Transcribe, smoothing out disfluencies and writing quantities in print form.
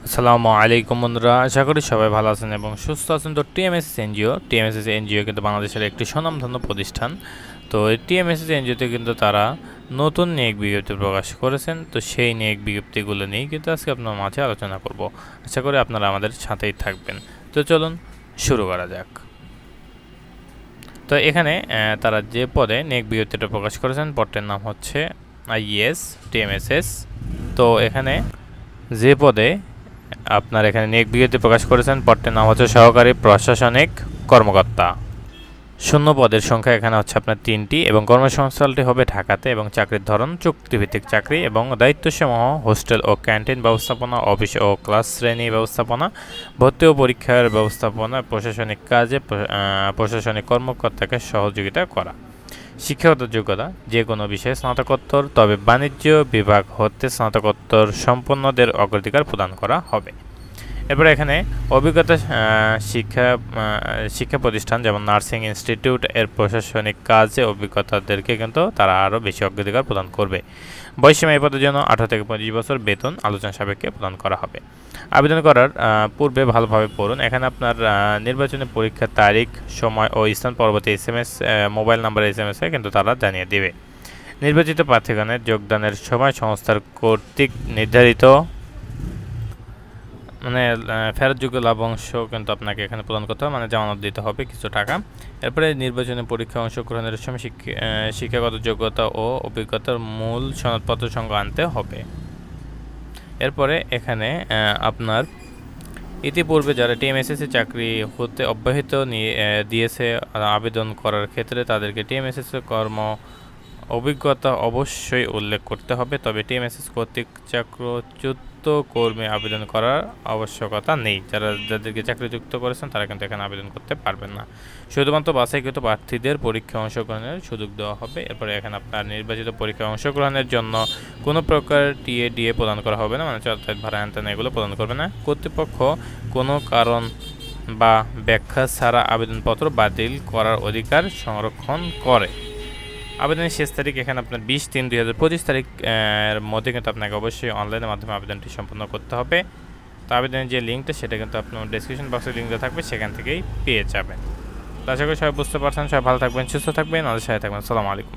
আসসালামু আলাইকুম বন্ধুরা, আশা করি সবাই ভালো আছেন এবং সুস্থ আছেন। তো টিএমএসএস এনজিও কিন্তু বাংলাদেশের একটি স্বনামধন্য প্রতিষ্ঠান। তো এই টিএমএসএস এনজিওতে কিন্তু তারা নতুন নিয়োগ বিজ্ঞপ্তি প্রকাশ করেছেন। তো সেই নিয়োগ বিজ্ঞপ্তিগুলো নিয়েই কিন্তু আজকে আপনার মাঝে আলোচনা করব। আশা করি আপনারা আমাদের সাথেই থাকবেন। তো চলুন শুরু করা যাক। তো এখানে তারা যে পদে নিয়োগ বিজ্ঞপ্তিটা প্রকাশ করেছেন পদটির নাম হচ্ছে আইএস টিএমএসএস। তো এখানে যে পদে আপনার এখানে নিয়োগ বিজ্ঞপ্তি প্রকাশ করেছেন পদটির নাম হচ্ছে সহকারী প্রশাসনিক কর্মকর্তা। শূন্য পদের সংখ্যা এখানে হচ্ছে আপনার 3টি এবং কর্মসংস্থানটি হবে ঢাকাতে এবং চাকরির ধরন চুক্তিভিত্তিক চাকরি এবং দায়িত্বসমূহ হোস্টেল ও ক্যান্টিন ব্যবস্থাপনা, অফিস ও ক্লাস শ্রেণী ব্যবস্থাপনা, ভর্তি ও পরীক্ষার ব্যবস্থাপনা, প্রশাসনিক কাজে প্রশাসনিক কর্মকর্তাকে সহযোগিতা করা। শিক্ষাগত যোগ্যতা যে কোনো বিষয়ে স্নাতকোত্তর, তবে বাণিজ্য বিভাগ হতে স্নাতকোত্তর সম্পন্নদের অগ্রাধিকার প্রদান করা হবে। এরপরে এখানে অভিজ্ঞতা শিক্ষা প্রতিষ্ঠান যেমন নার্সিং ইনস্টিটিউট এর প্রশাসনিক কাজে অভিজ্ঞতাদেরকে কিন্তু তারা আরও বেশি অগ্রাধিকার প্রদান করবে। বয়সীমা এই পদের জন্য 18 থেকে 25 বছর, বেতন আলোচনা সাপেক্ষে প্রদান করা হবে। আবেদন করার পূর্বে ভালোভাবে পড়ুন। এখানে আপনার নির্বাচনী পরীক্ষার তারিখ, সময় ও স্থান পরবর্তী SMS মোবাইল নাম্বার SMS কিন্তু তারা জানিয়ে দেবে। নির্বাচিত প্রার্থীগণের যোগদানের সময় সংস্থার কর্তৃক নির্ধারিত ফেরতযোগ্য লাভাংশ কিন্তু আপনাকে এখানে প্রদান করতে হবে, জামানত দিতে হবে কিছু টাকা। এরপরে নির্বাচনী পরীক্ষায় অংশগ্রহণের সময় শিক্ষাগত যোগ্যতা ও অভিজ্ঞতার মূল সনদপত্র সঙ্গে আনতে হবে। এরপরে এখানে আপনার ইতিপূর্বে যারা টিএমএসএসে চাকরি হতে অব্যাহত দিয়েছে আবেদন করার ক্ষেত্রে তাদেরকে টিএমএসএস কর্ম অভিজ্ঞতা অবশ্যই উল্লেখ করতে হবে। তবে টিএমএসএস কর্তৃক চাকরিচ্যুত কর্মী আবেদন করার আবশ্যকতা নেই। যাদেরকে চাকরিযুক্ত করেছেন তারা কিন্তু এখানে আবেদন করতে পারবেন না। শুধুমাত্র বাছাইকৃত প্রার্থীদের পরীক্ষায় অংশগ্রহণের সুযোগ দেওয়া হবে। এরপরে এখানে আপনার নির্বাচিত পরীক্ষায় অংশগ্রহণের জন্য কোনো প্রকার ডিএ প্রদান করা হবে না, যাতায়াত ভাড়া আনতেন এগুলো প্রদান করবে না। কর্তৃপক্ষ কোনো কারণ বা ব্যাখ্যা ছাড়া আবেদনপত্র বাতিল করার অধিকার সংরক্ষণ করে। আবেদনের শেষ তারিখ এখানে আপনার 20/3/2025 তারিখ এর মধ্যে কিন্তু আপনাকে অবশ্যই অনলাইনের মাধ্যমে আবেদনটি সম্পন্ন করতে হবে। তো আবেদনের যে লিঙ্কটা সেটা কিন্তু আপনার ডেসক্রিপশন বক্সে লিঙ্কটা থাকবে, সেখান থেকেই পেয়ে যাবেন। তো আশা করি সবাই বুঝতে পারছেন। সবাই ভালো থাকবেন, সুস্থ থাকবেন, আমাদের সাথে থাকবেন। আসসালামু আলাইকুম।